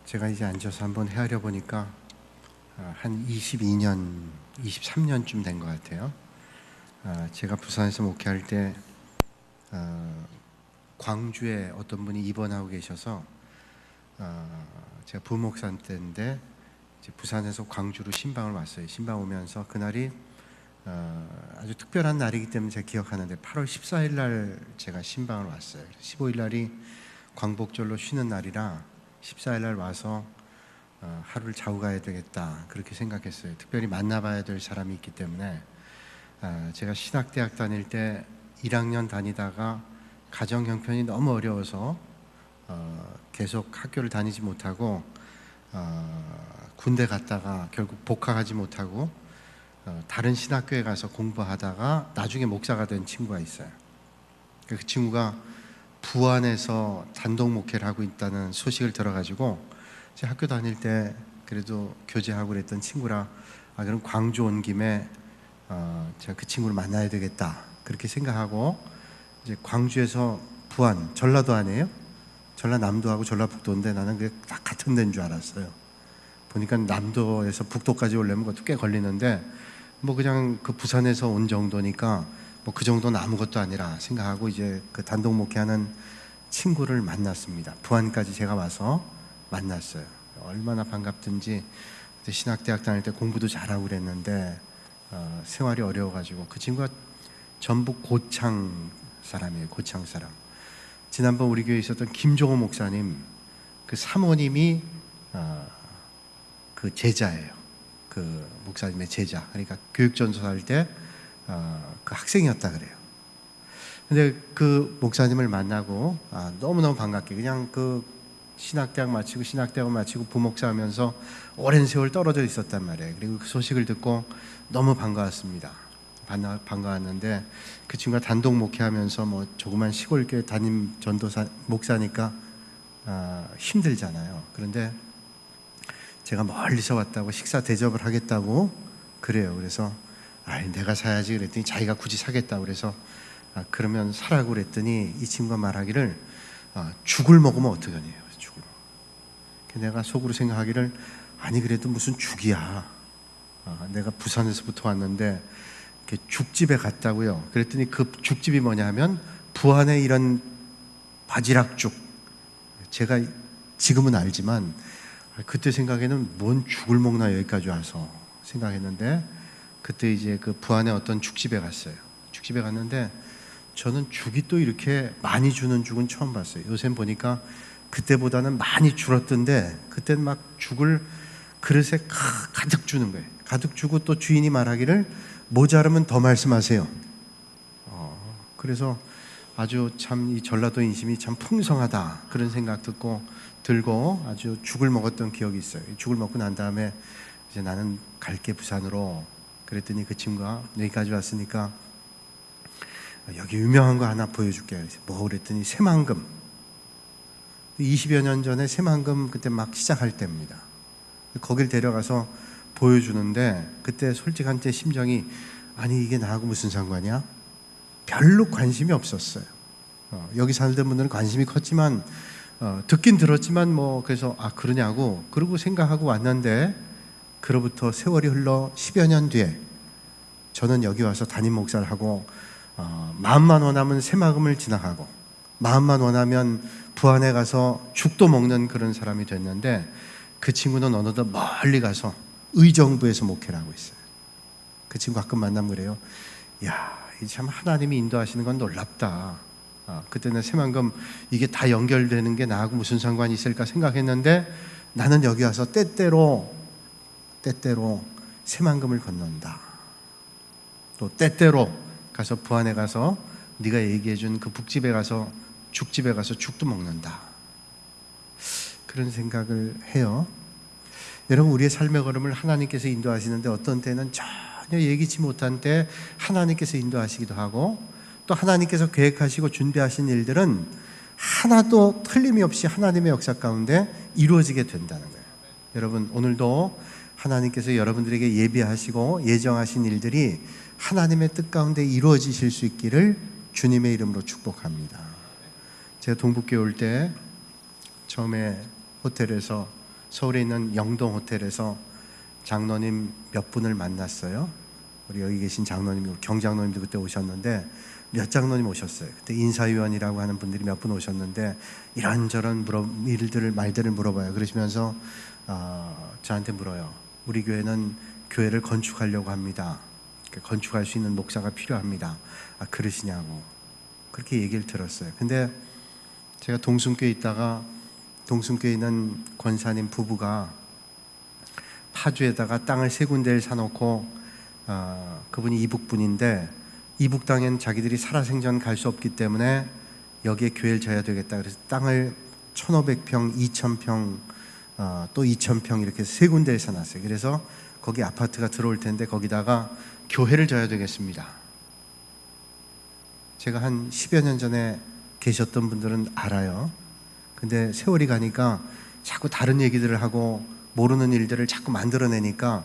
제가 이제 앉아서 한번 헤아려 보니까 한 22년, 23년쯤 된 것 같아요. 제가 부산에서 목회할 때 광주에 어떤 분이 입원하고 계셔서 제가 부목사 때인데 이제 부산에서 광주로 신방을 왔어요. 신방 오면서 그날이 아주 특별한 날이기 때문에 제가 기억하는데 8월 14일 날 제가 신방을 왔어요. 15일 날이 광복절로 쉬는 날이라 14일 날 와서 하루를 자고 가야 되겠다 그렇게 생각했어요. 특별히 만나봐야 될 사람이 있기 때문에. 제가 신학대학 다닐 때 1학년 다니다가 가정 형편이 너무 어려워서 계속 학교를 다니지 못하고 군대 갔다가 결국 복학하지 못하고 다른 신학교에 가서 공부하다가 나중에 목사가 된 친구가 있어요. 그 친구가 부안에서 단독 목회를 하고 있다는 소식을 들어가지고 제가 학교 다닐 때 그래도 교제하고 그랬던 친구라 그럼 광주 온 김에 제가 그 친구를 만나야 되겠다 그렇게 생각하고 이제 광주에서 부안, 전라도 아니에요? 전라남도하고 전라북도인데 나는 그게 다 같은 데인 줄 알았어요. 보니까 남도에서 북도까지 오려면 그것도 꽤 걸리는데 뭐 그냥 그 부산에서 온 정도니까 뭐 그 정도는 아무것도 아니라 생각하고 이제 그 단독 목회하는 친구를 만났습니다. 부안까지 제가 와서 만났어요. 얼마나 반갑든지. 신학대학 다닐 때 공부도 잘하고 그랬는데 생활이 어려워가지고 그 친구가 전북 고창 사람이에요. 고창 사람. 지난번 우리 교회에 있었던 김종호 목사님 그 사모님이 그 제자예요. 그 목사님의 제자. 그러니까 교육전서 할 때 그 학생이었다 그래요. 근데 그 목사님을 만나고 너무너무 반갑게 그냥 그 신학대학 마치고 부목사 하면서 오랜 세월 떨어져 있었단 말이에요. 그리고 그 소식을 듣고 너무 반가웠습니다. 반가웠는데 그 친구가 단독 목회하면서 뭐 조그만 시골교회 담임 전도사 목사니까 힘들잖아요. 그런데 제가 멀리서 왔다고 식사 대접을 하겠다고 그래요. 그래서 내가 사야지 그랬더니 자기가 굳이 사겠다고 그래서 그러면 사라고 그랬더니 이 친구가 말하기를 죽을 먹으면 어떡하냐. 죽을. 내가 속으로 생각하기를 아니 그래도 무슨 죽이야. 내가 부산에서부터 왔는데 죽집에 갔다고요. 그랬더니 그 죽집이 뭐냐 하면 부안에 이런 바지락죽. 제가 지금은 알지만 그때 생각에는 뭔 죽을 먹나 여기까지 와서 생각했는데 그때 이제 그 부안에 어떤 죽집에 갔어요. 죽집에 갔는데 저는 죽이 또 이렇게 많이 주는 죽은 처음 봤어요. 요새 보니까 그때보다는 많이 줄었던데 그때는 막 죽을 그릇에 가득 주는 거예요. 가득 주고 또 주인이 말하기를 모자르면 더 말씀하세요. 그래서 아주 참 이 전라도 인심이 참 풍성하다 그런 생각 들고 아주 죽을 먹었던 기억이 있어요. 죽을 먹고 난 다음에 이제 나는 갈게 부산으로. 그랬더니 그 친구가 여기까지 왔으니까 여기 유명한 거 하나 보여줄게. 뭐 그랬더니 새만금. 20여 년 전에 새만금 그때 막 시작할 때입니다. 거길 데려가서 보여주는데 그때 솔직한 제 심정이 아니 이게 나하고 무슨 상관이야? 별로 관심이 없었어요. 여기 살던 분들은 관심이 컸지만 듣긴 들었지만 뭐 그래서 그러냐고 그러고 생각하고 왔는데 그로부터 세월이 흘러 10여 년 뒤에 저는 여기 와서 담임 목사를 하고 마음만 원하면 새마금을 지나가고 마음만 원하면 부안에 가서 죽도 먹는 그런 사람이 됐는데 그 친구는 어느덧 멀리 가서 의정부에서 목회를 하고 있어요. 그 친구 가끔 만나면 그래요. 야, 참 하나님이 인도하시는 건 놀랍다. 그때는 새만금 이게 다 연결되는 게 나하고 무슨 상관이 있을까 생각했는데 나는 여기 와서 때때로 새만금을 건넌다. 또 때때로 가서 부안에 가서 네가 얘기해준 그 북집에 가서 죽집에 가서 죽도 먹는다. 그런 생각을 해요. 여러분 우리의 삶의 걸음을 하나님께서 인도하시는데 어떤 때는 전혀 예기치 못한 때 하나님께서 인도하시기도 하고 또 하나님께서 계획하시고 준비하신 일들은 하나도 틀림이 없이 하나님의 역사 가운데 이루어지게 된다는 거예요. 여러분 오늘도 하나님께서 여러분들에게 예비하시고 예정하신 일들이 하나님의 뜻 가운데 이루어지실 수 있기를 주님의 이름으로 축복합니다. 제가 동북교회 올 때 처음에 호텔에서, 서울에 있는 영동 호텔에서 장로님 몇 분을 만났어요. 우리 여기 계신 장로님, 경장로님도 그때 오셨는데 몇 장로님 오셨어요. 그때 인사위원이라고 하는 분들이 몇 분 오셨는데 이런저런 말들을 물어봐요. 그러시면서 저한테 물어요. 우리 교회는 교회를 건축하려고 합니다. 건축할 수 있는 목사가 필요합니다. 그러시냐고 그렇게 얘기를 들었어요. 근데 제가 동순교에 있다가 동순교에 있는 권사님 부부가 파주에다가 땅을 3군데를 사놓고 그분이 이북분인데 이북 땅엔 자기들이 살아생전 갈 수 없기 때문에 여기에 교회를 져야 되겠다. 그래서 땅을 1,500평, 2,000평, 또 2,000평 이렇게 3군데를 사놨어요. 그래서 거기 아파트가 들어올 텐데 거기다가 교회를 져야 되겠습니다. 제가 한 10여 년 전에 계셨던 분들은 알아요. 근데 세월이 가니까 자꾸 다른 얘기들을 하고 모르는 일들을 자꾸 만들어내니까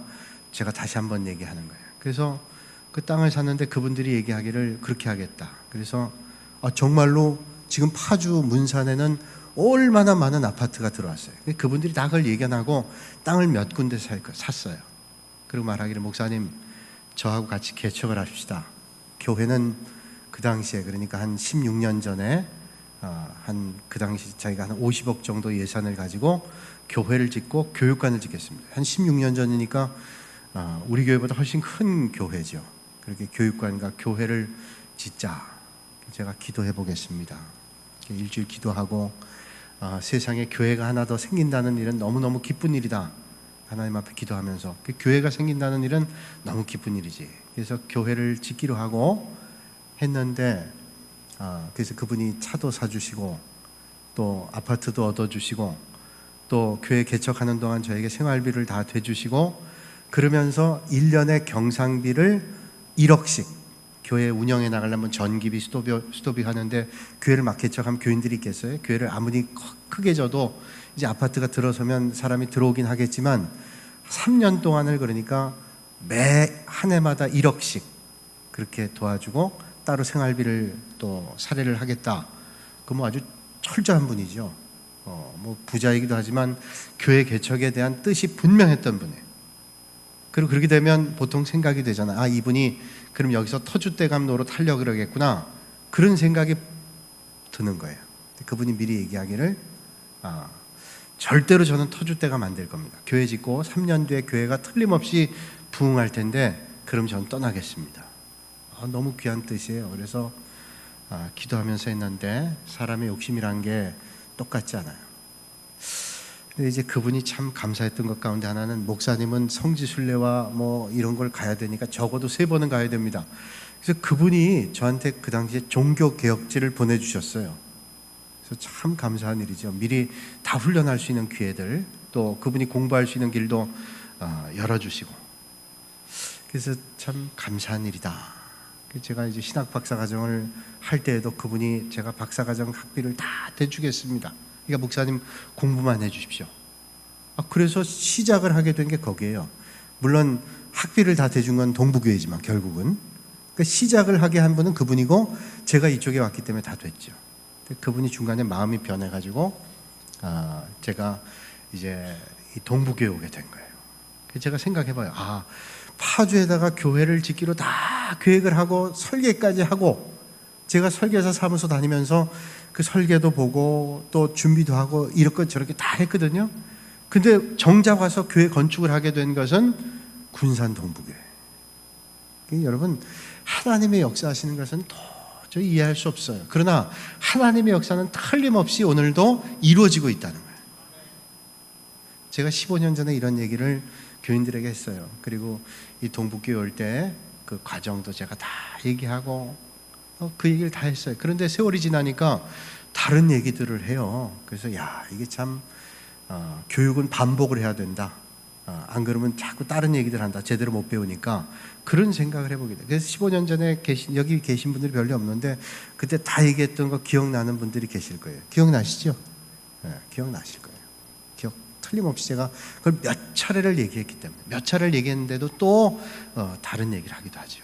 제가 다시 한번 얘기하는 거예요. 그래서 그 땅을 샀는데 그분들이 얘기하기를 그렇게 하겠다. 그래서 정말로 지금 파주 문산에는 얼마나 많은 아파트가 들어왔어요. 그분들이 다 그걸 예견하고 땅을 몇 군데 샀어요. 그리고 말하기를 목사님 저하고 같이 개척을 합시다. 교회는 그 당시에 그러니까 한 16년 전에 그 당시 저희가 한 50억 정도 예산을 가지고 교회를 짓고 교육관을 짓겠습니다. 한 16년 전이니까 우리 교회보다 훨씬 큰 교회죠. 그렇게 교육관과 교회를 짓자. 제가 기도해 보겠습니다. 일주일 기도하고 세상에 교회가 하나 더 생긴다는 일은 너무너무 기쁜 일이다. 하나님 앞에 기도하면서 교회가 생긴다는 일은 너무 기쁜 일이지. 그래서 교회를 짓기로 하고 했는데 그래서 그분이 차도 사주시고 또 아파트도 얻어주시고 또 교회 개척하는 동안 저에게 생활비를 다 대주시고 그러면서 1년에 경상비를 1억씩 교회 운영해 나가려면 전기비, 수도비 하는데 교회를 막 개척하면 교인들이 있겠어요? 교회를 아무리 크게 져도 이제 아파트가 들어서면 사람이 들어오긴 하겠지만 3년 동안을 그러니까 매 한 해마다 1억씩 그렇게 도와주고 따로 생활비를 또 사례를 하겠다. 그 뭐 아주 철저한 분이죠. 뭐 부자이기도 하지만 교회 개척에 대한 뜻이 분명했던 분이에요. 그리고 그렇게 되면 보통 생각이 되잖아. 이분이 그럼 여기서 터줏대감 노릇 하려고 그러겠구나. 그런 생각이 드는 거예요. 그분이 미리 얘기하기를 절대로 저는 터줏대감 안 될 겁니다. 교회 짓고 3년 뒤에 교회가 틀림없이 부흥할 텐데 그럼 저는 떠나겠습니다. 너무 귀한 뜻이에요. 그래서 기도하면서 했는데 사람의 욕심이란 게 똑같지 않아요. 근데 이제 그분이 참 감사했던 것 가운데 하나는 목사님은 성지순례와 뭐 이런 걸 가야 되니까 적어도 3번은 가야 됩니다. 그래서 그분이 저한테 그 당시에 종교개혁지를 보내주셨어요. 그래서 참 감사한 일이죠. 미리 다 훈련할 수 있는 기회들 또 그분이 공부할 수 있는 길도 열어주시고 그래서 참 감사한 일이다. 제가 이제 신학 박사과정을 할 때에도 그분이 제가 박사과정 학비를 다 대주겠습니다. 그러니까 목사님 공부만 해주십시오. 그래서 시작을 하게 된 게 거기에요. 물론 학비를 다 대준 건 동부교회지만 결국은 그러니까 시작을 하게 한 분은 그분이고 제가 이쪽에 왔기 때문에 다 됐죠. 그분이 중간에 마음이 변해가지고 제가 이제 이 동부교회 오게 된 거예요. 제가 생각해봐요. 파주에다가 교회를 짓기로 다 계획을 하고 설계까지 하고 제가 설계사 사무소 다니면서 그 설계도 보고 또 준비도 하고 이렇게 저렇게 다 했거든요. 근데 정작 와서 교회 건축을 하게 된 것은 군산 동부교회. 여러분 하나님의 역사하시는 것은 도저히 이해할 수 없어요. 그러나 하나님의 역사는 틀림없이 오늘도 이루어지고 있다는 거예요. 제가 15년 전에 이런 얘기를 교인들에게 했어요. 그리고 이 동북교회 올 때 그 과정도 제가 다 얘기하고 그 얘기를 다 했어요. 그런데 세월이 지나니까 다른 얘기들을 해요. 그래서 이게 참 교육은 반복을 해야 된다. 안 그러면 자꾸 다른 얘기들 한다. 제대로 못 배우니까 그런 생각을 해보게 돼요. 그래서 15년 전에 여기 계신 분들이 별로 없는데 그때 다 얘기했던 거 기억나는 분들이 계실 거예요. 기억나시죠? 네, 기억나실 거예요. 틀림없이 제가 그걸 몇 차례를 얘기했기 때문에 몇 차례를 얘기했는데도 또 다른 얘기를 하기도 하죠.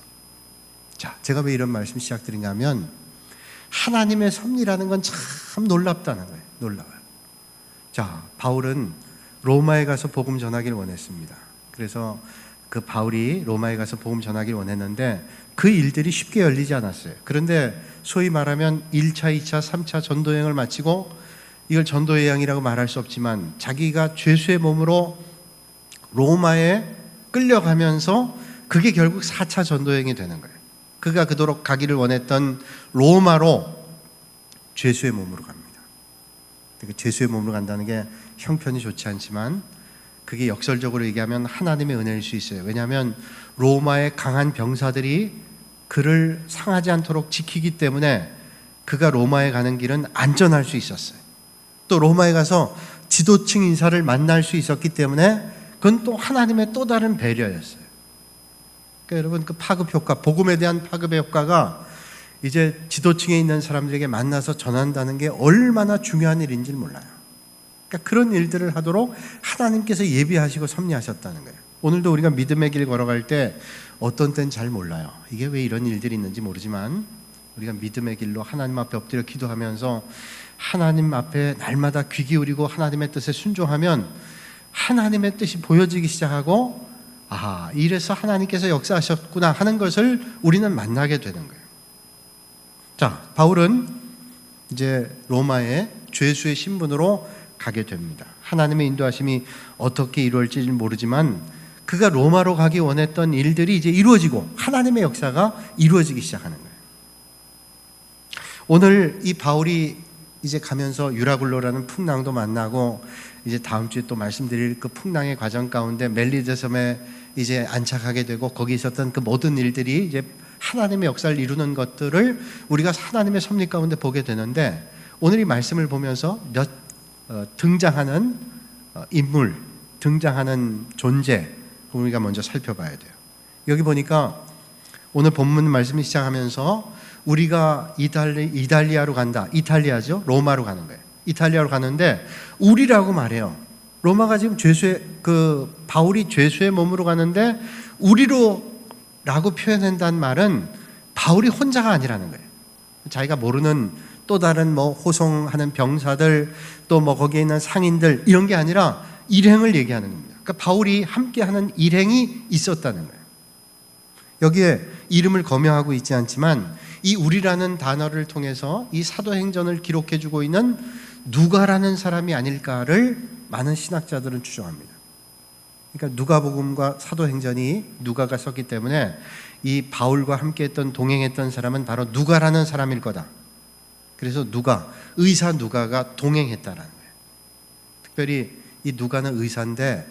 자, 제가 왜 이런 말씀 시작드리냐면 하나님의 섭리라는 건 참 놀랍다는 거예요. 놀라워요. 자, 바울은 로마에 가서 복음 전하기를 원했습니다. 그래서 그 바울이 로마에 가서 복음 전하기를 원했는데 그 일들이 쉽게 열리지 않았어요. 그런데 소위 말하면 1차, 2차, 3차 전도여행을 마치고, 이걸 전도여행이라고 말할 수 없지만 자기가 죄수의 몸으로 로마에 끌려가면서 그게 결국 4차 전도여행이 되는 거예요. 그가 그토록 가기를 원했던 로마로 죄수의 몸으로 갑니다. 죄수의 몸으로 간다는 게 형편이 좋지 않지만 그게 역설적으로 얘기하면 하나님의 은혜일 수 있어요. 왜냐하면 로마의 강한 병사들이 그를 상하지 않도록 지키기 때문에 그가 로마에 가는 길은 안전할 수 있었어요. 또 로마에 가서 지도층 인사를 만날 수 있었기 때문에 그건 또 하나님의 또 다른 배려였어요. 그러니까 여러분, 그 파급 효과, 복음에 대한 파급의 효과가 이제 지도층에 있는 사람들에게 만나서 전한다는 게 얼마나 중요한 일인지 몰라요. 그러니까 그런 일들을 하도록 하나님께서 예비하시고 섭리하셨다는 거예요. 오늘도 우리가 믿음의 길 걸어갈 때 어떤 때는 잘 몰라요. 이게 왜 이런 일들이 있는지 모르지만 우리가 믿음의 길로 하나님 앞에 엎드려 기도하면서 하나님 앞에 날마다 귀 기울이고 하나님의 뜻에 순종하면 하나님의 뜻이 보여지기 시작하고, 아하, 이래서 하나님께서 역사하셨구나 하는 것을 우리는 만나게 되는 거예요. 자, 바울은 이제 로마의 죄수의 신분으로 가게 됩니다. 하나님의 인도하심이 어떻게 이루어질지 모르지만 그가 로마로 가기 원했던 일들이 이제 이루어지고 하나님의 역사가 이루어지기 시작하는 거예요. 오늘 이 바울이 이제 가면서 유라굴로라는 풍랑도 만나고, 이제 다음 주에 또 말씀드릴 그 풍랑의 과정 가운데 멜리데 섬에 이제 안착하게 되고 거기 있었던 그 모든 일들이 이제 하나님의 역사를 이루는 것들을 우리가 하나님의 섭리 가운데 보게 되는데, 오늘 이 말씀을 보면서 등장하는 인물, 등장하는 존재, 우리가 먼저 살펴봐야 돼요. 여기 보니까 오늘 본문 말씀이 시작하면서 우리가 이탈리아로 간다. 이탈리아죠? 로마로 가는 거예요. 이탈리아로 가는데 우리라고 말해요. 로마가 지금 바울이 죄수의 몸으로 가는데 우리로라고 표현한다는 말은 바울이 혼자가 아니라는 거예요. 자기가 모르는 또 다른 호송하는 병사들, 또 거기에 있는 상인들, 이런 게 아니라 일행을 얘기하는 겁니다. 그러니까 바울이 함께하는 일행이 있었다는 거예요. 여기에 이름을 거명하고 있지 않지만 이 우리라는 단어를 통해서 이 사도행전을 기록해주고 있는 누가라는 사람이 아닐까를 많은 신학자들은 추정합니다. 그러니까 누가복음과 사도행전이 누가가 썼기 때문에 이 바울과 함께했던 동행했던 사람은 바로 누가라는 사람일 거다. 그래서 의사 누가가 동행했다라는 거예요. 특별히 이 누가는 의사인데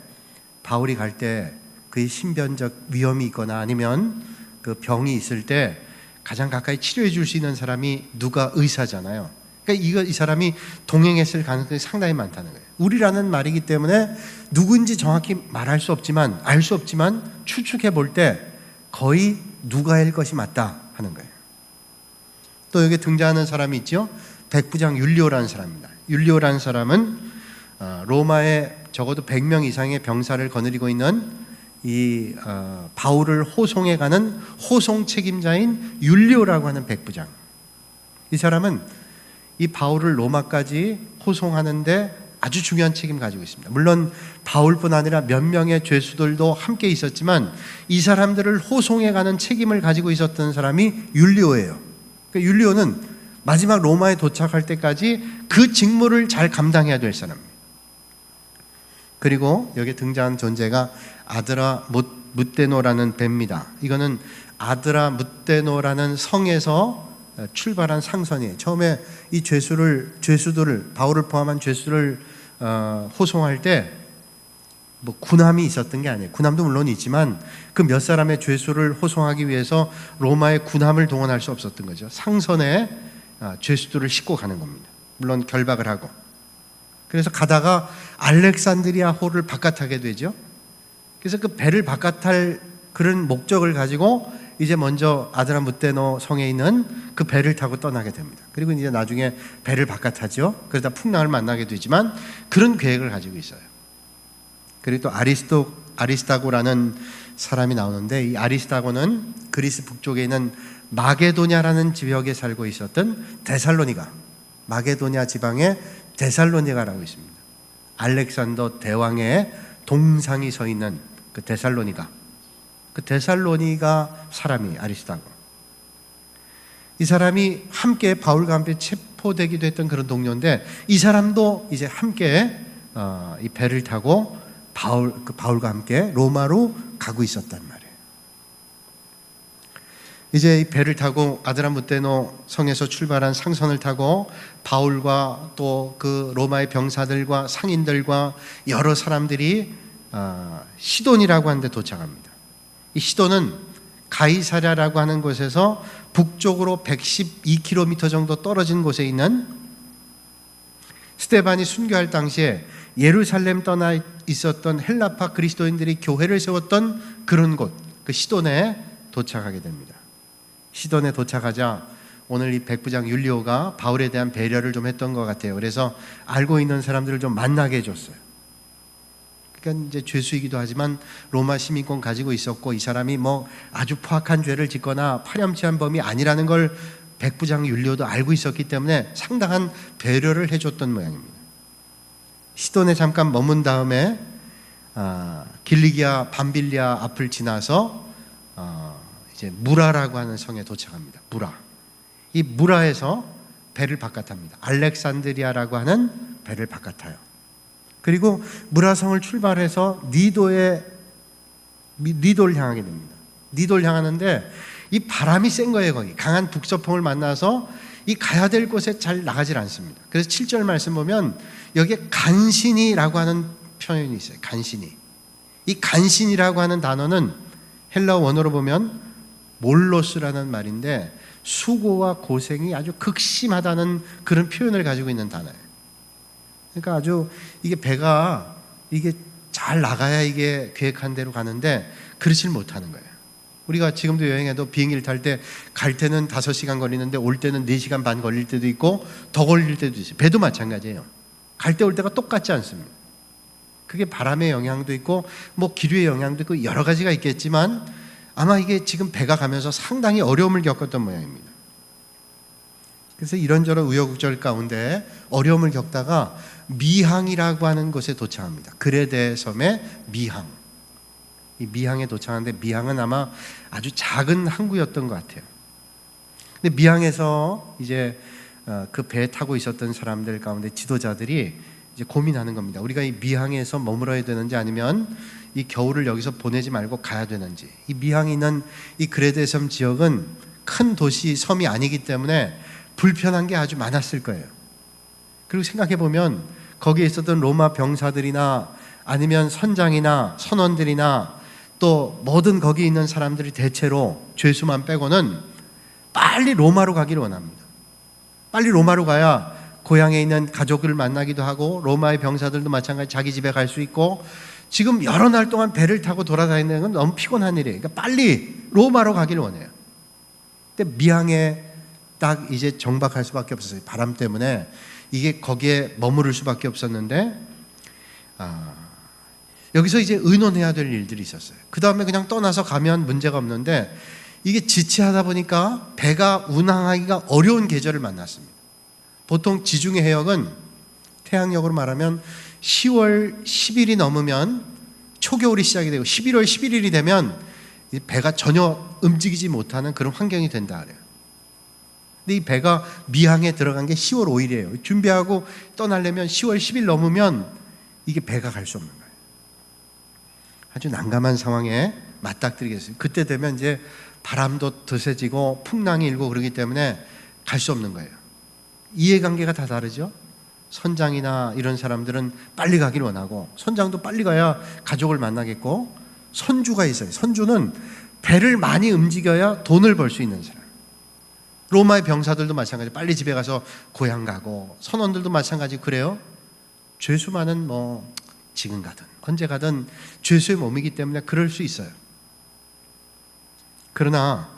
바울이 갈 때 그의 신변적 위험이 있거나 아니면 그 병이 있을 때 가장 가까이 치료해 줄 수 있는 사람이 누가 의사잖아요. 그러니까 이 사람이 동행했을 가능성이 상당히 많다는 거예요. 우리라는 말이기 때문에 누구인지 정확히 말할 수 없지만, 알 수 없지만 추측해 볼 때 거의 누가일 것이 맞다 하는 거예요. 또 여기 등장하는 사람이 있죠. 백부장 율리오라는 사람입니다. 율리오라는 사람은 로마에 적어도 100명 이상의 병사를 거느리고 있는 이 바울을 호송해 가는 호송 책임자인 율리오라고 하는 백부장. 이 사람은 이 바울을 로마까지 호송하는데 아주 중요한 책임을 가지고 있습니다. 물론 바울뿐 아니라 몇 명의 죄수들도 함께 있었지만 이 사람들을 호송해 가는 책임을 가지고 있었던 사람이 율리오예요. 그러니까 율리오는 마지막 로마에 도착할 때까지 그 직무를 잘 감당해야 될 사람입니다. 그리고 여기 등장한 존재가 아드라 무테노라는 배입니다. 이거는 아드라 무테노라는 성에서 출발한 상선이에요. 처음에 이 죄수들을, 바울을 포함한 죄수를 호송할 때 군함이 있었던 게 아니에요. 군함도 물론 있지만 그 몇 사람의 죄수를 호송하기 위해서 로마의 군함을 동원할 수 없었던 거죠. 상선에 죄수들을 싣고 가는 겁니다. 물론 결박을 하고. 그래서 가다가 알렉산드리아 호를 바깥하게 되죠. 그래서 그 배를 바깥할 그런 목적을 가지고 이제 먼저 아드라무테노 성에 있는 그 배를 타고 떠나게 됩니다. 그리고 이제 나중에 배를 바깥하죠. 그러다 풍랑을 만나게 되지만 그런 계획을 가지고 있어요. 그리고 또 아리스타고라는 사람이 나오는데, 이 아리스타고는 그리스 북쪽에 있는 마게도냐라는 지역에 살고 있었던 데살로니가, 마게도냐 지방의 데살로니가라고 있습니다. 알렉산더 대왕의 동상이 서 있는 그 데살로니가, 그 데살로니가 사람이 아리스다고, 이 사람이 함께 바울과 함께 체포되기도 했던 그런 동료인데, 이 사람도 이제 함께 이 배를 타고 바울과 함께 로마로 가고 있었단 말이에요. 이제 이 배를 타고 아드라무테노 성에서 출발한 상선을 타고 바울과 또 그 로마의 병사들과 상인들과 여러 사람들이 시돈이라고 하는 데 도착합니다. 이 시돈은 가이사랴라고 하는 곳에서 북쪽으로 112km 정도 떨어진 곳에 있는, 스데반이 순교할 당시에 예루살렘 떠나 있었던 헬라파 그리스도인들이 교회를 세웠던 그런 곳, 그 시돈에 도착하게 됩니다. 시돈에 도착하자 오늘 이 백부장 율리오가 바울에 대한 배려를 좀 했던 것 같아요. 그래서 알고 있는 사람들을 좀 만나게 해줬어요. 그러니까 이제 죄수이기도 하지만 로마 시민권 가지고 있었고, 이 사람이 뭐 아주 포악한 죄를 짓거나 파렴치한 범이 아니라는 걸 백부장 율리오도 알고 있었기 때문에 상당한 배려를 해줬던 모양입니다. 시돈에 잠깐 머문 다음에 길리기아 밤빌리아 앞을 지나서 이제 무라라고 하는 성에 도착합니다. 무라. 이 무라에서 배를 바깥합니다. 알렉산드리아라고 하는 배를 바깥타요. 그리고 무라성을 출발해서 니도를 향하게 됩니다. 니도를 향하는데 이 바람이 센 거예요. 거기 강한 북서풍을 만나서 이 가야 될 곳에 잘 나가질 않습니다. 그래서 7절 말씀 보면 여기에 간신이라고 하는 표현이 있어요. 간신이. 이 간신이라고 하는 단어는 헬라어 원어로 보면 몰로스라는 말인데, 수고와 고생이 아주 극심하다는 그런 표현을 가지고 있는 단어예요. 그러니까 아주 이게 배가 이게 잘 나가야 이게 계획한 대로 가는데 그렇지를 못하는 거예요. 우리가 지금도 여행해도 비행기를 탈 때 갈 때는 5시간 걸리는데 올 때는 4시간 반 걸릴 때도 있고 더 걸릴 때도 있어요. 배도 마찬가지예요. 갈 때 올 때가 똑같지 않습니다. 그게 바람의 영향도 있고 뭐 기류의 영향도 있고 여러 가지가 있겠지만 아마 이게 지금 배가 가면서 상당히 어려움을 겪었던 모양입니다. 그래서 이런저런 우여곡절 가운데 어려움을 겪다가 미항이라고 하는 곳에 도착합니다. 그레데 섬의 미항. 이 미항에 도착하는데, 미항은 아마 아주 작은 항구였던 것 같아요. 근데 미항에서 이제 그 배 타고 있었던 사람들 가운데 지도자들이 이제 고민하는 겁니다. 우리가 이 미항에서 머물어야 되는지 아니면 이 겨울을 여기서 보내지 말고 가야 되는지. 이 미항에 있는 이 그레데 섬 지역은 큰 도시 섬이 아니기 때문에 불편한 게 아주 많았을 거예요. 그리고 생각해 보면 거기에 있었던 로마 병사들이나 아니면 선장이나 선원들이나 또 모든 거기 있는 사람들이 대체로 죄수만 빼고는 빨리 로마로 가기를 원합니다. 빨리 로마로 가야 고향에 있는 가족을 만나기도 하고, 로마의 병사들도 마찬가지 자기 집에 갈 수 있고, 지금 여러 날 동안 배를 타고 돌아다니는 건 너무 피곤한 일이에요. 그러니까 빨리 로마로 가기를 원해요. 근데 미항에 딱 이제 정박할 수밖에 없었어요. 바람 때문에 이게 거기에 머무를 수밖에 없었는데, 여기서 이제 의논해야 될 일들이 있었어요. 그 다음에 그냥 떠나서 가면 문제가 없는데, 이게 지체하다 보니까 배가 운항하기가 어려운 계절을 만났습니다. 보통 지중해 해역은 태양력으로 말하면 10월 10일이 넘으면 초겨울이 시작이 되고 11월 11일이 되면 배가 전혀 움직이지 못하는 그런 환경이 된다 그래요. 근데 이 배가 미항에 들어간 게 10월 5일이에요. 준비하고 떠나려면 10월 10일 넘으면 이게 배가 갈 수 없는 거예요. 아주 난감한 상황에 맞닥뜨리겠어요. 그때 되면 이제 바람도 드세지고 풍랑이 일고 그러기 때문에 갈 수 없는 거예요. 이해관계가 다 다르죠. 선장이나 이런 사람들은 빨리 가길 원하고, 선장도 빨리 가야 가족을 만나겠고, 선주가 있어요. 선주는 배를 많이 움직여야 돈을 벌 수 있는 사람. 로마의 병사들도 마찬가지, 빨리 집에 가서 고향 가고, 선원들도 마찬가지 그래요. 죄수만은 뭐 지금 가든 언제 가든 죄수의 몸이기 때문에 그럴 수 있어요. 그러나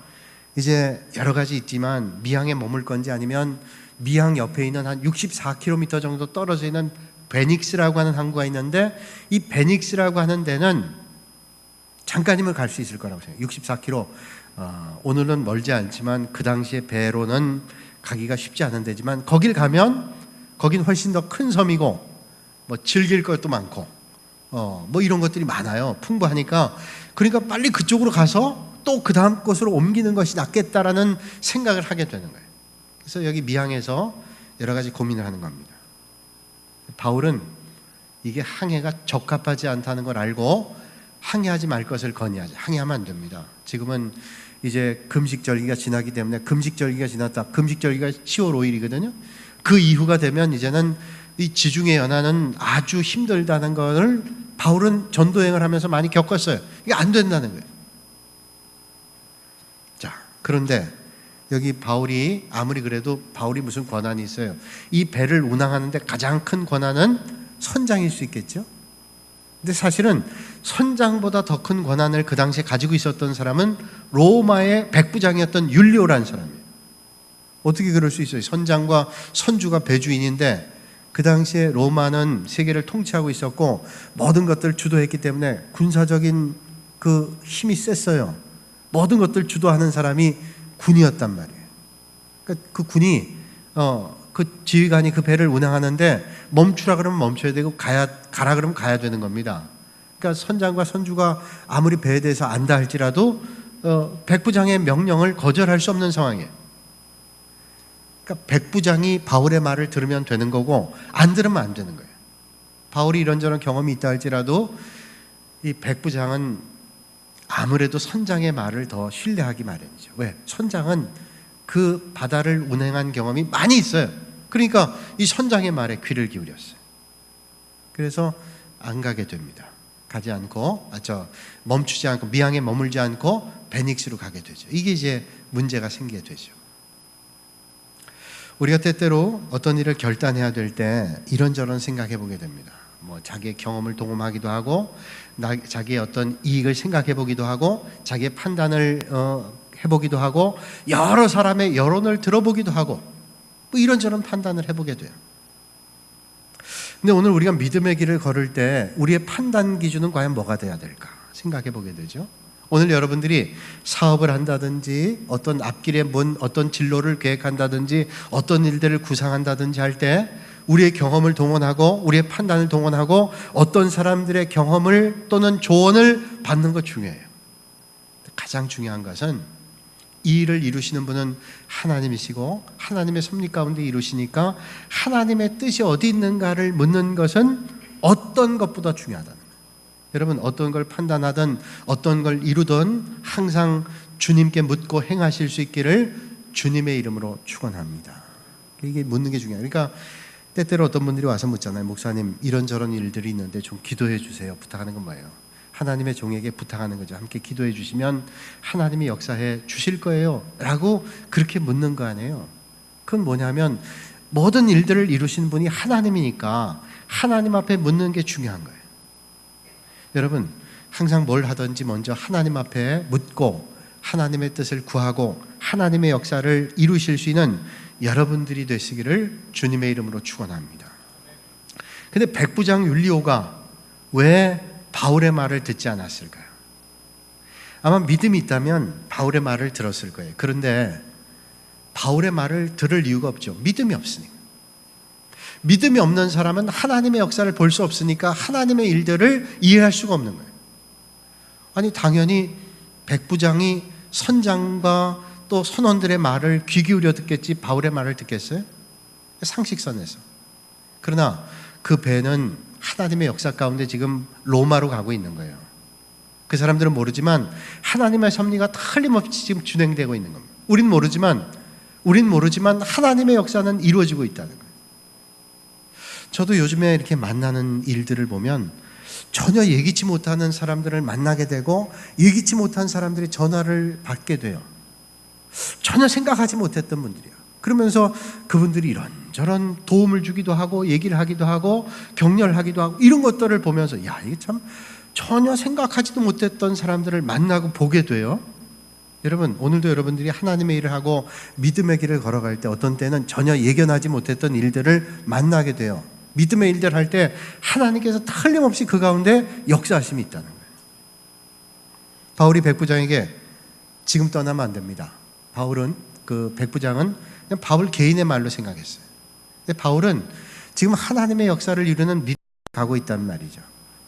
이제 여러 가지 있지만 미항에 머물 건지 아니면 미항 옆에 있는 한 64km 정도 떨어져 있는 베닉스라고 하는 항구가 있는데, 이 베닉스라고 하는 데는 잠깐이면 갈 수 있을 거라고 생각해요. 64km. 오늘은 멀지 않지만 그 당시에 배로는 가기가 쉽지 않은 데지만, 거길 가면 거긴 훨씬 더 큰 섬이고 뭐 즐길 것도 많고 뭐 이런 것들이 많아요. 풍부하니까. 그러니까 빨리 그쪽으로 가서 또 그 다음 곳으로 옮기는 것이 낫겠다라는 생각을 하게 되는 거예요. 그래서 여기 미항에서 여러 가지 고민을 하는 겁니다. 바울은 이게 항해가 적합하지 않다는 걸 알고 항해하지 말 것을 건의하지. 항해하면 안 됩니다. 지금은 이제 금식절기가 지나기 때문에 금식절기가 지났다. 금식절기가 10월 5일이거든요. 그 이후가 되면 이제는 이 지중해 연안은 아주 힘들다는 것을 바울은 전도여행을 하면서 많이 겪었어요. 이게 안 된다는 거예요. 자, 그런데 여기 바울이 아무리 그래도 바울이 무슨 권한이 있어요. 이 배를 운항하는데 가장 큰 권한은 선장일 수 있겠죠. 근데 사실은 선장보다 더 큰 권한을 그 당시에 가지고 있었던 사람은 로마의 백부장이었던 율리오라는 사람이에요. 어떻게 그럴 수 있어요? 선장과 선주가 배주인인데 그 당시에 로마는 세계를 통치하고 있었고 모든 것들을 주도했기 때문에 군사적인 그 힘이 셌어요. 모든 것들을 주도하는 사람이 군이었단 말이에요. 그러니까 그 군이 그 지휘관이 그 배를 운항하는데 멈추라 그러면 멈춰야 되고 가라 그러면 가야 되는 겁니다. 그러니까 선장과 선주가 아무리 배에 대해서 안다 할지라도 백부장의 명령을 거절할 수 없는 상황이에요. 그러니까 백부장이 바울의 말을 들으면 되는 거고 안 들으면 안 되는 거예요. 바울이 이런저런 경험이 있다 할지라도 이 백부장은 아무래도 선장의 말을 더 신뢰하기 마련이죠. 왜? 선장은 그 바다를 운행한 경험이 많이 있어요. 그러니까 이 선장의 말에 귀를 기울였어요. 그래서 안 가게 됩니다. 가지 않고 멈추지 않고 미항에 머물지 않고 베닉스로 가게 되죠. 이게 이제 문제가 생기게 되죠. 우리가 때때로 어떤 일을 결단해야 될 때 이런저런 생각해 보게 됩니다. 뭐 자기의 경험을 동원하기도 하고 자기의 어떤 이익을 생각해 보기도 하고 자기의 판단을 해보기도 하고 여러 사람의 여론을 들어보기도 하고 뭐 이런저런 판단을 해보게 돼요. 근데 오늘 우리가 믿음의 길을 걸을 때 우리의 판단 기준은 과연 뭐가 돼야 될까 생각해 보게 되죠. 오늘 여러분들이 사업을 한다든지 어떤 앞길에 어떤 진로를 계획한다든지 어떤 일들을 구상한다든지 할 때 우리의 경험을 동원하고 우리의 판단을 동원하고 어떤 사람들의 경험을 또는 조언을 받는 것 중요해요. 가장 중요한 것은 이 일을 이루시는 분은 하나님이시고 하나님의 섭리 가운데 이루시니까 하나님의 뜻이 어디 있는가를 묻는 것은 어떤 것보다 중요하다는 거예요. 여러분 어떤 걸 판단하든 어떤 걸 이루든 항상 주님께 묻고 행하실 수 있기를 주님의 이름으로 축원합니다. 이게 묻는 게 중요해요. 그러니까 때때로 어떤 분들이 와서 묻잖아요. 목사님 이런저런 일들이 있는데 좀 기도해 주세요. 부탁하는 건 뭐예요? 하나님의 종에게 부탁하는 거죠. 함께 기도해 주시면 하나님이 역사해 주실 거예요 라고 그렇게 묻는 거 아니에요. 그건 뭐냐면 모든 일들을 이루신 분이 하나님이니까 하나님 앞에 묻는 게 중요한 거예요. 여러분 항상 뭘 하든지 먼저 하나님 앞에 묻고 하나님의 뜻을 구하고 하나님의 역사를 이루실 수 있는 여러분들이 되시기를 주님의 이름으로 축원합니다. 근데 백부장 율리오가 왜 바울의 말을 듣지 않았을까요? 아마 믿음이 있다면 바울의 말을 들었을 거예요. 그런데 바울의 말을 들을 이유가 없죠. 믿음이 없으니까. 믿음이 없는 사람은 하나님의 역사를 볼 수 없으니까 하나님의 일들을 이해할 수가 없는 거예요. 아니 당연히 백부장이 선장과 또 선원들의 말을 귀 기울여 듣겠지 바울의 말을 듣겠어요? 상식선에서. 그러나 그 배는 하나님의 역사 가운데 지금 로마로 가고 있는 거예요. 그 사람들은 모르지만 하나님의 섭리가 틀림없이 지금 진행되고 있는 겁니다. 우린 모르지만 하나님의 역사는 이루어지고 있다는 거예요. 저도 요즘에 이렇게 만나는 일들을 보면 전혀 예기치 못하는 사람들을 만나게 되고 예기치 못한 사람들이 전화를 받게 돼요. 전혀 생각하지 못했던 분들이야. 그러면서 그분들이 이런저런 도움을 주기도 하고 얘기를 하기도 하고 격려하기도 하고 이런 것들을 보면서 야 이게 참 전혀 생각하지도 못했던 사람들을 만나고 보게 돼요. 여러분 오늘도 여러분들이 하나님의 일을 하고 믿음의 길을 걸어갈 때 어떤 때는 전혀 예견하지 못했던 일들을 만나게 돼요. 믿음의 일들을 할 때 하나님께서 틀림없이 그 가운데 역사하심이 있다는 거예요. 바울이 백부장에게 지금 떠나면 안 됩니다. 그 백부장은 그냥 바울 개인의 말로 생각했어요. 근데 바울은 지금 하나님의 역사를 이루는 가고 있단 말이죠.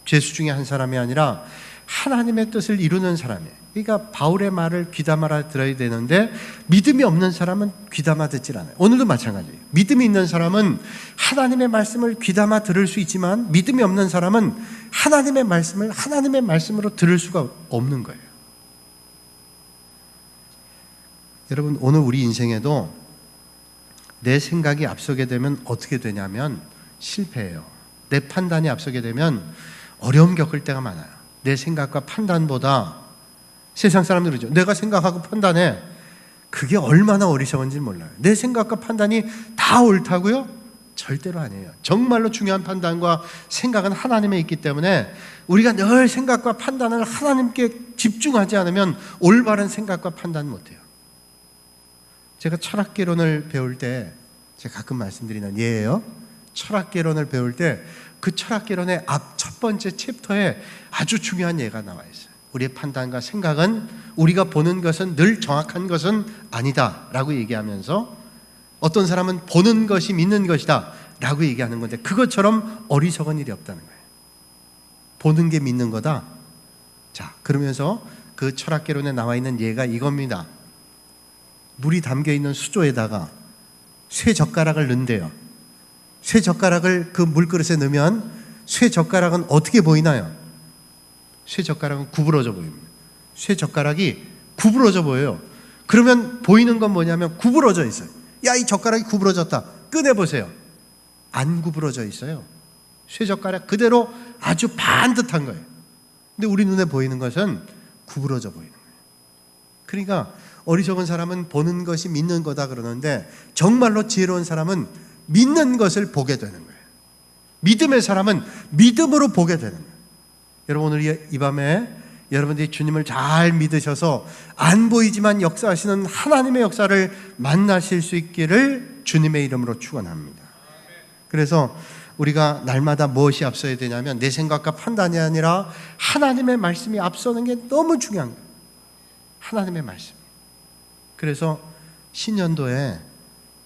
죄수 중에 한 사람이 아니라 하나님의 뜻을 이루는 사람이에요. 그러니까 바울의 말을 귀담아 들어야 되는데 믿음이 없는 사람은 귀담아 듣질 않아요. 오늘도 마찬가지예요. 믿음이 있는 사람은 하나님의 말씀을 귀담아 들을 수 있지만 믿음이 없는 사람은 하나님의 말씀을 하나님의 말씀으로 들을 수가 없는 거예요. 여러분, 오늘 우리 인생에도 내 생각이 앞서게 되면 어떻게 되냐면 실패해요. 내 판단이 앞서게 되면 어려움 겪을 때가 많아요. 내 생각과 판단보다 세상 사람들이 그러죠. 내가 생각하고 판단해. 그게 얼마나 어리석은지 몰라요. 내 생각과 판단이 다 옳다고요? 절대로 아니에요. 정말로 중요한 판단과 생각은 하나님에 있기 때문에 우리가 늘 생각과 판단을 하나님께 집중하지 않으면 올바른 생각과 판단 못해요. 제가 철학개론을 배울 때 제가 가끔 말씀드리는 예예요. 철학개론을 배울 때 그 철학개론의 앞 첫 번째 챕터에 아주 중요한 예가 나와 있어요. 우리의 판단과 생각은 우리가 보는 것은 늘 정확한 것은 아니다 라고 얘기하면서 어떤 사람은 보는 것이 믿는 것이다 라고 얘기하는 건데 그것처럼 어리석은 일이 없다는 거예요. 보는 게 믿는 거다. 자, 그러면서 그 철학개론에 나와 있는 예가 이겁니다. 물이 담겨있는 수조에다가 쇠 젓가락을 넣는데요. 쇠 젓가락을 그 물그릇에 넣으면 쇠 젓가락은 어떻게 보이나요? 쇠 젓가락은 구부러져 보입니다. 쇠 젓가락이 구부러져 보여요. 그러면 보이는 건 뭐냐면 구부러져 있어요. 야, 이 젓가락이 구부러졌다. 꺼내보세요. 안 구부러져 있어요. 쇠 젓가락 그대로 아주 반듯한 거예요. 근데 우리 눈에 보이는 것은 구부러져 보이는 거예요. 그러니까 어리석은 사람은 보는 것이 믿는 거다 그러는데 정말로 지혜로운 사람은 믿는 것을 보게 되는 거예요. 믿음의 사람은 믿음으로 보게 되는 거예요. 여러분, 오늘 이 밤에 여러분들이 주님을 잘 믿으셔서 안 보이지만 역사하시는 하나님의 역사를 만나실 수 있기를 주님의 이름으로 축원합니다. 그래서 우리가 날마다 무엇이 앞서야 되냐면 내 생각과 판단이 아니라 하나님의 말씀이 앞서는 게 너무 중요한 거예요. 하나님의 말씀. 그래서 신년도에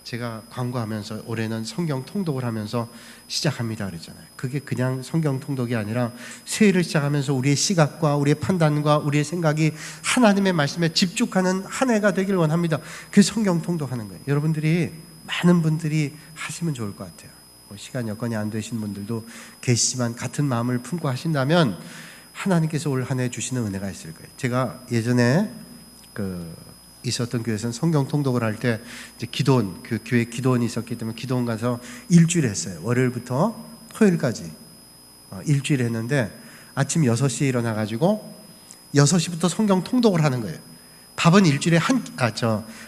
제가 광고하면서 올해는 성경 통독을 하면서 시작합니다 그랬잖아요. 그게 그냥 성경 통독이 아니라 새해를 시작하면서 우리의 시각과 우리의 판단과 우리의 생각이 하나님의 말씀에 집중하는 한 해가 되길 원합니다. 그게 성경 통독하는 거예요. 여러분들이 많은 분들이 하시면 좋을 것 같아요. 시간 여건이 안 되신 분들도 계시지만 같은 마음을 품고 하신다면 하나님께서 올 한 해 주시는 은혜가 있을 거예요. 제가 예전에 있었던 교회에서는 성경 통독을 할 때 이제 기도원, 그 교회 기도원이 있었기 때문에 기도원 가서 일주일 했어요. 월요일부터 토요일까지 일주일 했는데 아침 6시에 일어나가지고 6시부터 성경 통독을 하는 거예요. 밥은 일주일에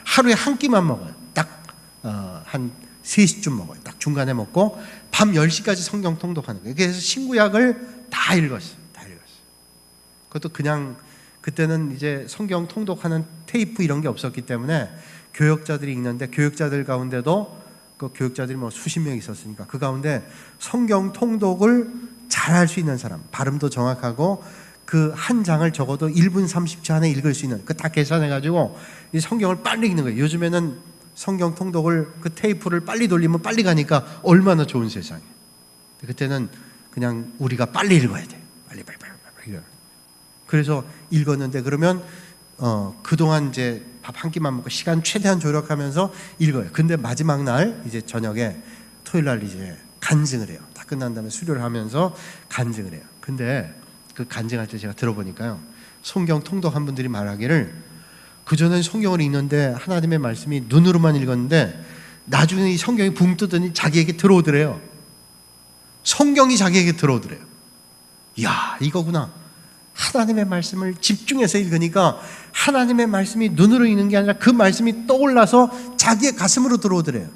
하루에 한 끼만 먹어요. 딱 한 3시쯤 먹어요. 딱 중간에 먹고 밤 10시까지 성경 통독하는 거예요. 그래서 신구약을 다 읽었어요. 그것도 그냥 그때는 이제 성경 통독하는 테이프 이런 게 없었기 때문에 교역자들이 읽는데 교역자들 가운데도 그 교역자들이 뭐 수십 명 있었으니까 그 가운데 성경 통독을 잘할 수 있는 사람, 발음도 정확하고 그 한 장을 적어도 1분 30초 안에 읽을 수 있는 그 다 계산해가지고 이 성경을 빨리 읽는 거예요. 요즘에는 성경 통독을 그 테이프를 빨리 돌리면 빨리 가니까 얼마나 좋은 세상이에요. 그때는 그냥 우리가 빨리 읽어야 돼요. 빨리. 그래서 읽었는데 그러면 그동안 이제 밥 한 끼만 먹고 시간 최대한 조력하면서 읽어요. 근데 마지막 날 이제 저녁에 토요일 날 이제 간증을 해요. 다 끝난 다음에 수료를 하면서 간증을 해요. 근데 그 간증할 때 제가 들어보니까요. 성경 통독한 분들이 말하기를 그전엔 성경을 읽는데 하나님의 말씀이 눈으로만 읽었는데 나중에 이 성경이 붕 뜨더니 자기에게 들어오더래요. 성경이 자기에게 들어오더래요. 이야, 이거구나. 하나님의 말씀을 집중해서 읽으니까 하나님의 말씀이 눈으로 읽는 게 아니라 그 말씀이 떠올라서 자기의 가슴으로 들어오더래요.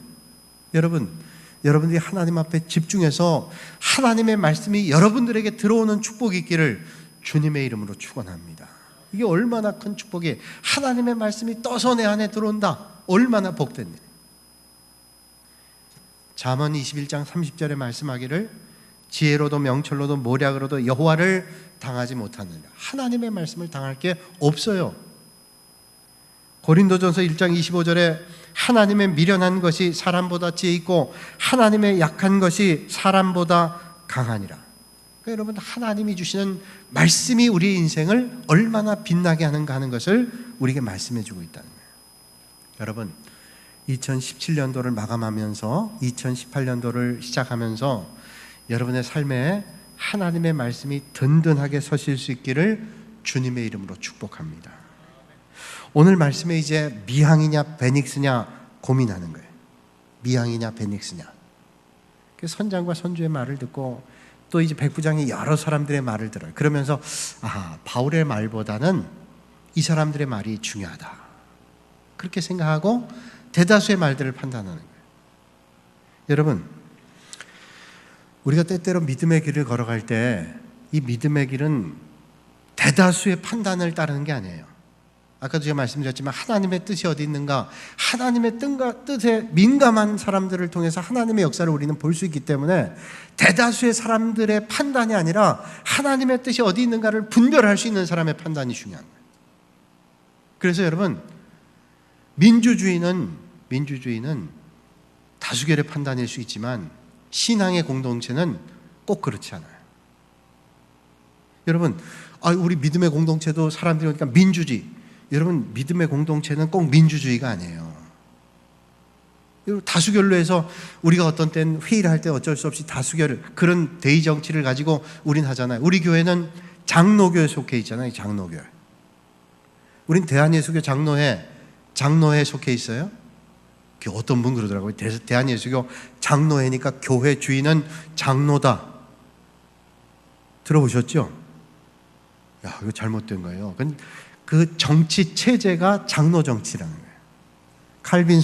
여러분들이 하나님 앞에 집중해서 하나님의 말씀이 여러분들에게 들어오는 축복이 있기를 주님의 이름으로 축원합니다. 이게 얼마나 큰 축복이에요. 하나님의 말씀이 떠서 내 안에 들어온다. 얼마나 복된 일. 잠언 21장 30절에 말씀하기를 지혜로도 명철로도 모략으로도 여호와를 당하지 못하느냐. 하나님의 말씀을 당할 게 없어요. 고린도전서 1장 25절에 하나님의 미련한 것이 사람보다 지혜 있고 하나님의 약한 것이 사람보다 강하니라. 그러니까 여러분, 하나님이 주시는 말씀이 우리의 인생을 얼마나 빛나게 하는가 하는 것을 우리에게 말씀해 주고 있다는 거예요. 여러분, 2017년도를 마감하면서 2018년도를 시작하면서 여러분의 삶에 하나님의 말씀이 든든하게 서실 수 있기를 주님의 이름으로 축복합니다. 오늘 말씀에 이제 미항이냐 베닉스냐 고민하는 거예요. 미항이냐 베닉스냐. 선장과 선주의 말을 듣고 또 이제 백부장이 여러 사람들의 말을 들어요. 그러면서 바울의 말보다는 이 사람들의 말이 중요하다, 그렇게 생각하고 대다수의 말들을 판단하는 거예요. 여러분, 우리가 때때로 믿음의 길을 걸어갈 때 이 믿음의 길은 대다수의 판단을 따르는 게 아니에요. 아까도 제가 말씀드렸지만 하나님의 뜻이 어디 있는가, 하나님의 뜻에 민감한 사람들을 통해서 하나님의 역사를 우리는 볼 수 있기 때문에 대다수의 사람들의 판단이 아니라 하나님의 뜻이 어디 있는가를 분별할 수 있는 사람의 판단이 중요한 거예요. 그래서 여러분, 민주주의는 다수결의 판단일 수 있지만 신앙의 공동체는 꼭 그렇지 않아요. 여러분, 우리 믿음의 공동체도 사람들이 오니까 민주주의. 여러분, 믿음의 공동체는 꼭 민주주의가 아니에요. 다수결로 해서 우리가 어떤 때는 회의를 할 때 어쩔 수 없이 다수결, 그런 대의 정치를 가지고 우린 하잖아요. 우리 교회는 장로교에 속해 있잖아요. 장로교. 우린 대한예수교 장로회에 속해 있어요. 어떤 분 그러더라고요. 대한예수교 장로회니까 교회 주인은 장로다. 들어보셨죠? 이거 잘못된 거예요. 그 정치 체제가 장로 정치라는 거예요. 칼빈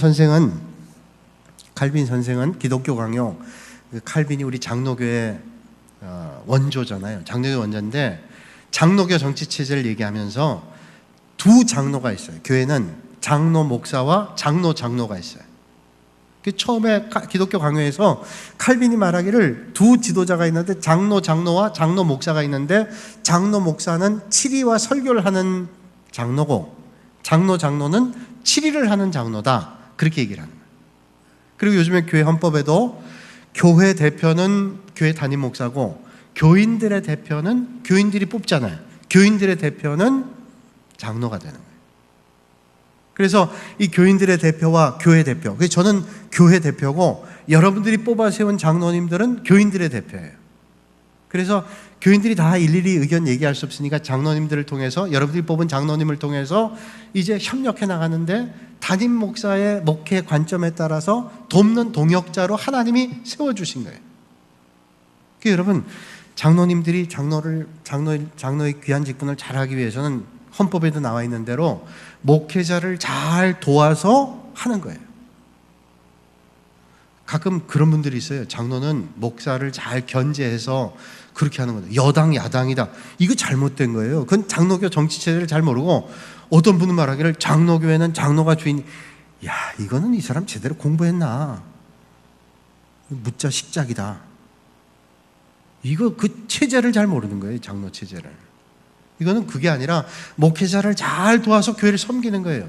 선생은 기독교 강요, 칼빈이 우리 장로교의 원조잖아요. 장로교 원조인데 장로교 정치 체제를 얘기하면서 두 장로가 있어요. 교회는 장로 목사와 장로가 있어요. 처음에 기독교 강요에서 칼빈이 말하기를 두 지도자가 있는데 장로와 장로 목사가 있는데 장로 목사는 치리와 설교를 하는 장로고 장로는 치리를 하는 장로다, 그렇게 얘기를 하는 거예요. 그리고 요즘에 교회 헌법에도 교회 대표는 교회 담임 목사고 교인들의 대표는 교인들이 뽑잖아요. 교인들의 대표는 장로가 되는 거예요. 그래서 이 교인들의 대표와 교회 대표, 그래서 저는 교회 대표고 여러분들이 뽑아 세운 장로님들은 교인들의 대표예요. 그래서 교인들이 다 일일이 의견 얘기할 수 없으니까 장로님들을 통해서, 여러분들이 뽑은 장로님을 통해서 이제 협력해 나가는데 담임 목사의 목회 관점에 따라서 돕는 동역자로 하나님이 세워주신 거예요. 그러니까 여러분, 장로님들이 장로의 귀한 직분을 잘하기 위해서는 헌법에도 나와 있는 대로 목회자를 잘 도와서 하는 거예요. 가끔 그런 분들이 있어요. 장로는 목사를 잘 견제해서 그렇게 하는 거예요. 여당 야당이다, 이거 잘못된 거예요. 그건 장로교 정치체제를 잘 모르고, 어떤 분은 말하기를 장로교회는 장로가 주인. 이거는 이 사람 제대로 공부했나, 묻자 식작이다. 이거 그 체제를 잘 모르는 거예요. 장로 체제를. 이거는 그게 아니라 목회자를 잘 도와서 교회를 섬기는 거예요.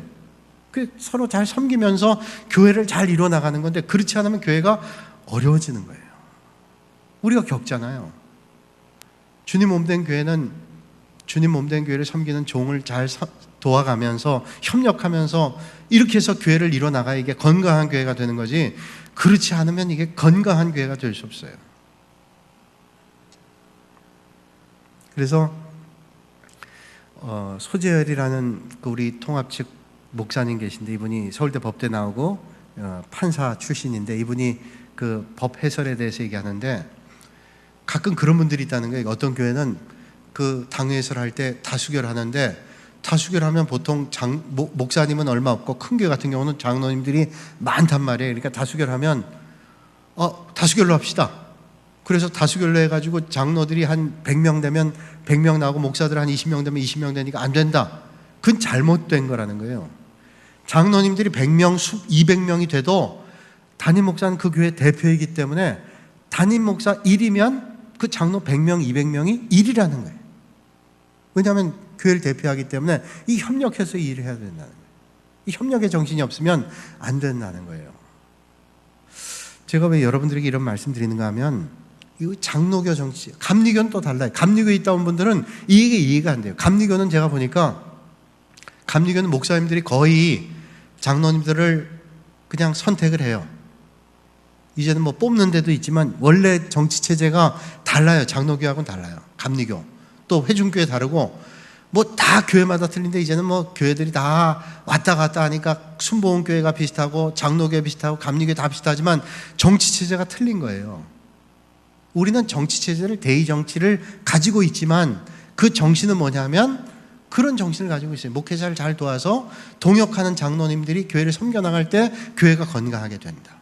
서로 잘 섬기면서 교회를 잘 이뤄나가는 건데, 그렇지 않으면 교회가 어려워지는 거예요. 우리가 겪잖아요. 주님 몸된 교회는 주님 몸된 교회를 섬기는 종을 잘 도와가면서 협력하면서 이렇게 해서 교회를 이뤄나가야 이게 건강한 교회가 되는 거지, 그렇지 않으면 이게 건강한 교회가 될 수 없어요. 그래서 소재열이라는 우리 통합 측 목사님 계신데, 이분이 서울대 법대 나오고 판사 출신인데, 이분이 그 법 해설에 대해서 얘기하는데 가끔 그런 분들이 있다는 거예요. 어떤 교회는 그 당회 해설할 때 다수결 하는데, 다수결하면 보통 목사님은 얼마 없고 큰 교회 같은 경우는 장로님들이 많단 말이에요. 그러니까 다수결하면 다수결로 합시다. 그래서 다수결로 해가지고 장로들이 한 100명 되면 100명 나오고 목사들 한 20명 되면 20명 되니까 안 된다. 그건 잘못된 거라는 거예요. 장로님들이 100명, 200명이 돼도 담임 목사는 그 교회 대표이기 때문에 담임 목사 1이면 그 장로 100명, 200명이 1이라는 거예요. 왜냐하면 교회를 대표하기 때문에 이 협력해서 이 일을 해야 된다는 거예요. 이 협력의 정신이 없으면 안 된다는 거예요. 제가 왜 여러분들에게 이런 말씀 드리는가 하면, 이거 장로교 정치, 감리교는 또 달라요. 감리교에 있다 온 분들은 이게 이해가 안 돼요. 감리교는 제가 보니까 감리교는 목사님들이 거의 장로님들을 그냥 선택을 해요. 이제는 뭐 뽑는 데도 있지만 원래 정치 체제가 달라요. 장로교하고는 달라요. 감리교. 또 회중교회 다르고 뭐 다 교회마다 틀린데 이제는 뭐 교회들이 다 왔다 갔다 하니까 순복음교회가 비슷하고 장로교회 비슷하고 감리교회 다 비슷하지만 정치 체제가 틀린 거예요. 우리는 정치 체제를 대의 정치를 가지고 있지만 그 정신은 뭐냐면 그런 정신을 가지고 있어요. 목회자를 잘 도와서 동역하는 장로님들이 교회를 섬겨나갈 때 교회가 건강하게 된다.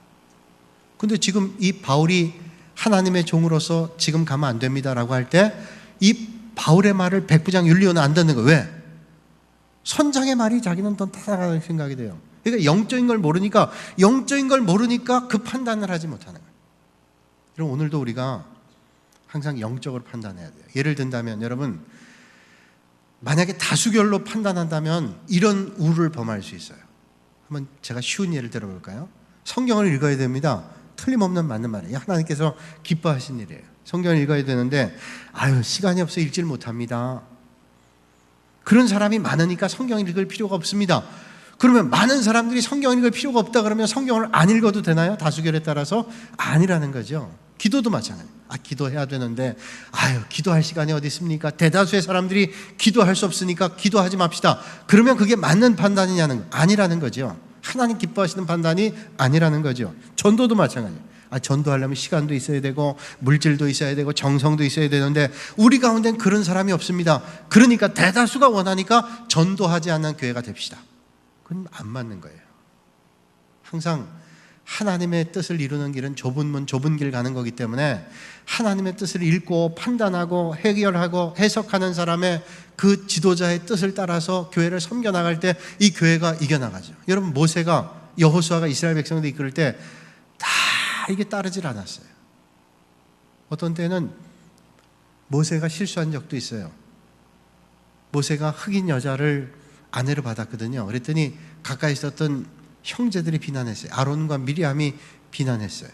근데 지금 이 바울이 하나님의 종으로서 지금 가면 안 됩니다라고 할 때 이 바울의 말을 백부장 율리오는 안 듣는 거예요. 왜? 선장의 말이 자기는 더 타당하다는 생각이 돼요. 그러니까 영적인 걸 모르니까 그 판단을 하지 못하는 거예요. 그럼 오늘도 우리가 항상 영적으로 판단해야 돼요. 예를 든다면 여러분, 만약에 다수결로 판단한다면 이런 우를 범할 수 있어요. 한번 제가 쉬운 예를 들어볼까요? 성경을 읽어야 됩니다. 틀림없는 맞는 말이에요. 하나님께서 기뻐하신 일이에요. 성경을 읽어야 되는데 시간이 없어 읽질 못합니다. 그런 사람이 많으니까 성경을 읽을 필요가 없습니다. 그러면 많은 사람들이 성경을 읽을 필요가 없다 그러면 성경을 안 읽어도 되나요? 다수결에 따라서 아니라는 거죠. 기도도 마찬가지예요. 기도해야 되는데 기도할 시간이 어디 있습니까? 대다수의 사람들이 기도할 수 없으니까 기도하지 맙시다. 그러면 그게 맞는 판단이냐는 아니라는 거죠. 하나님 기뻐하시는 판단이 아니라는 거죠. 전도도 마찬가지예요. 전도하려면 시간도 있어야 되고 물질도 있어야 되고 정성도 있어야 되는데 우리 가운데는 그런 사람이 없습니다. 그러니까 대다수가 원하니까 전도하지 않는 교회가 됩시다. 그건 안 맞는 거예요. 항상 하나님의 뜻을 이루는 길은 좁은 문, 좁은 길 가는 거기 때문에 하나님의 뜻을 읽고 판단하고 해결하고 해석하는 사람의 그 지도자의 뜻을 따라서 교회를 섬겨나갈 때 이 교회가 이겨나가죠. 여러분, 모세가 여호수아가 이스라엘 백성들 이끌 때 다 이게 따르질 않았어요. 어떤 때는 모세가 실수한 적도 있어요. 모세가 흑인 여자를 아내로 받았거든요. 그랬더니 가까이 있었던 형제들이 비난했어요. 아론과 미리암이 비난했어요.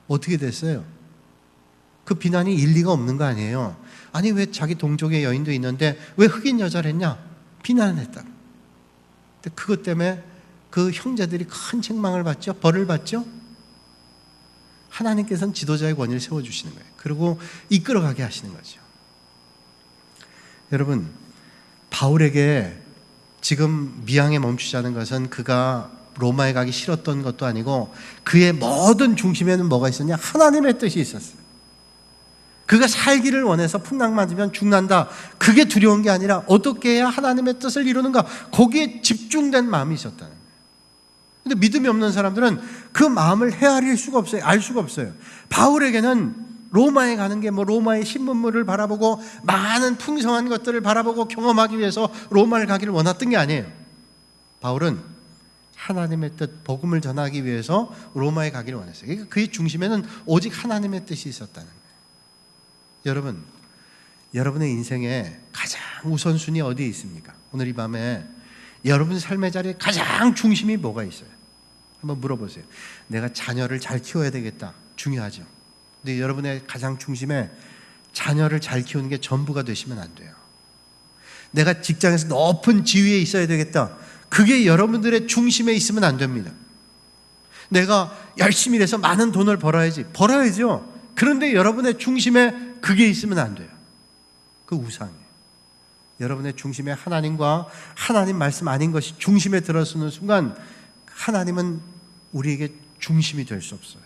어떻게 됐어요? 그 비난이 일리가 없는 거 아니에요. 아니 왜 자기 동족의 여인도 있는데 왜 흑인 여자를 했냐? 비난을 했다. 근데 그것 때문에 그 형제들이 큰 책망을 받죠. 벌을 받죠. 하나님께서는 지도자의 권위를 세워주시는 거예요. 그리고 이끌어가게 하시는 거죠. 여러분, 바울에게 지금 미항에 멈추자는 것은 그가 로마에 가기 싫었던 것도 아니고 그의 모든 중심에는 뭐가 있었냐? 하나님의 뜻이 있었어요. 그가 살기를 원해서 풍랑 맞으면 죽는다. 그게 두려운 게 아니라 어떻게 해야 하나님의 뜻을 이루는가? 거기에 집중된 마음이 있었다는 거예요. 근데 믿음이 없는 사람들은 그 마음을 헤아릴 수가 없어요. 알 수가 없어요. 바울에게는 로마에 가는 게 로마의 신문물을 바라보고 많은 풍성한 것들을 바라보고 경험하기 위해서 로마를 가기를 원했던 게 아니에요. 바울은 하나님의 뜻, 복음을 전하기 위해서 로마에 가기를 원했어요. 그러니까 그의 중심에는 오직 하나님의 뜻이 있었다는 거예요. 여러분, 여러분의 인생에 가장 우선순위 어디에 있습니까? 오늘 이 밤에 여러분 삶의 자리에 가장 중심이 뭐가 있어요? 한번 물어보세요. 내가 자녀를 잘 키워야 되겠다. 중요하죠. 근데 여러분의 가장 중심에 자녀를 잘 키우는 게 전부가 되시면 안 돼요. 내가 직장에서 높은 지위에 있어야 되겠다. 그게 여러분들의 중심에 있으면 안 됩니다. 내가 열심히 일해서 많은 돈을 벌어야죠. 그런데 여러분의 중심에 그게 있으면 안 돼요. 그 우상이에요. 여러분의 중심에 하나님과 하나님 말씀 아닌 것이 중심에 들어서는 순간 하나님은 우리에게 중심이 될 수 없어요.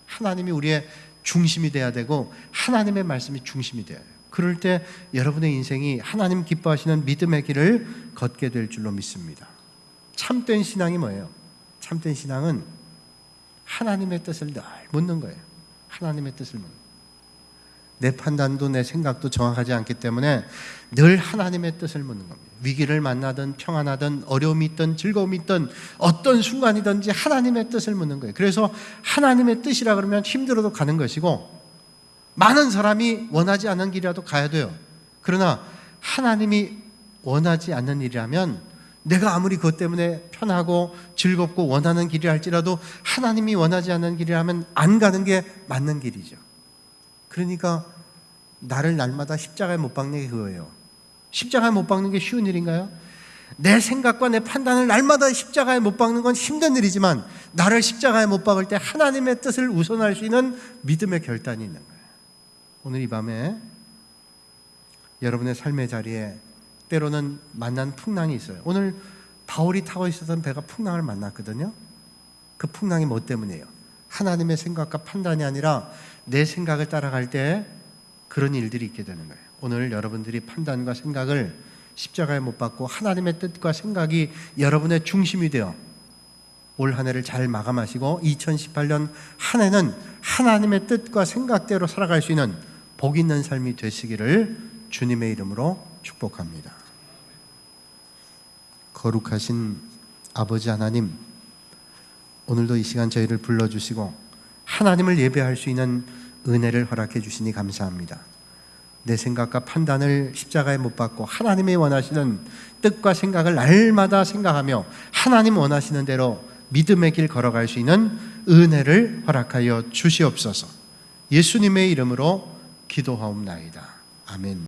하나님이 우리의 중심이 돼야 되고 하나님의 말씀이 중심이 돼야 돼요. 그럴 때 여러분의 인생이 하나님 기뻐하시는 믿음의 길을 걷게 될 줄로 믿습니다. 참된 신앙이 뭐예요? 참된 신앙은 하나님의 뜻을 늘 묻는 거예요. 하나님의 뜻을 묻는 거예요. 내 판단도 내 생각도 정확하지 않기 때문에 늘 하나님의 뜻을 묻는 겁니다. 위기를 만나든 평안하든 어려움이 있든 즐거움이 있든 어떤 순간이든지 하나님의 뜻을 묻는 거예요. 그래서 하나님의 뜻이라 그러면 힘들어도 가는 것이고 많은 사람이 원하지 않는 길이라도 가야 돼요. 그러나 하나님이 원하지 않는 일이라면 내가 아무리 그것 때문에 편하고 즐겁고 원하는 길이 할지라도 하나님이 원하지 않는 길이라면 안 가는 게 맞는 길이죠. 그러니까 나를 날마다 십자가에 못 박는 게 그거예요. 십자가에 못 박는 게 쉬운 일인가요? 내 생각과 내 판단을 날마다 십자가에 못 박는 건 힘든 일이지만 나를 십자가에 못 박을 때 하나님의 뜻을 우선할 수 있는 믿음의 결단이 있는 거예요. 오늘 이 밤에 여러분의 삶의 자리에 때로는 만난 풍랑이 있어요. 오늘 바울이 타고 있었던 배가 풍랑을 만났거든요. 그 풍랑이 뭐 때문이에요? 하나님의 생각과 판단이 아니라 내 생각을 따라갈 때 그런 일들이 있게 되는 거예요. 오늘 여러분들이 판단과 생각을 십자가에 못 박고 하나님의 뜻과 생각이 여러분의 중심이 되어 올 한 해를 잘 마감하시고 2018년 한 해는 하나님의 뜻과 생각대로 살아갈 수 있는 복 있는 삶이 되시기를 주님의 이름으로 축복합니다. 거룩하신 아버지 하나님, 오늘도 이 시간 저희를 불러주시고 하나님을 예배할 수 있는 은혜를 허락해 주시니 감사합니다. 내 생각과 판단을 십자가에 못 박고 하나님이 원하시는 뜻과 생각을 날마다 생각하며 하나님 원하시는 대로 믿음의 길 걸어갈 수 있는 은혜를 허락하여 주시옵소서. 예수님의 이름으로 기도하옵나이다. 아멘.